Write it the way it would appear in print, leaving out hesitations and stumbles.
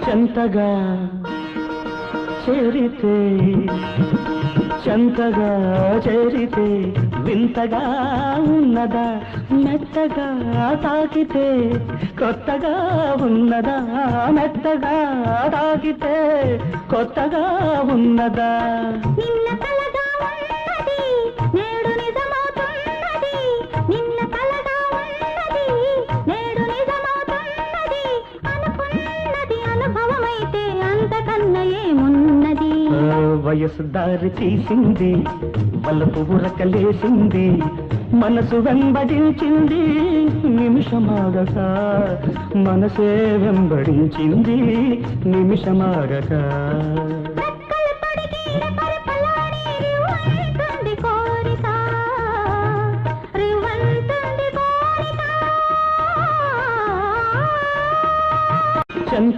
చెంతగా చేరితే చెంతగా చేరితే వింతగా ఉన్నదా మెత్తగా తాకితే కొత్తగా ఉన్నదా మెత్తగా తాకితే కొత్తగా ఉన్నదా నిన్న కలగా ఉన్నది నేడు నిజమవుతున్నది నిన్న కలగా ఉన్నది నేడు నిజమవుతున్నది అనుకున్నది అనుభవమైతే అంతకన్నా ఏమున్నది వయసు దారి తీసింది వలపు ఉరకలేసింది మనసు వెంబడించింది నిమిషమాగక మనసే వెంబడించింది నిమిషమాగక రెక్కలు తొడిగిన పరపలాడి రివ్వంటుంది కోరిక రివ్వంటుంది కోరిక చెంత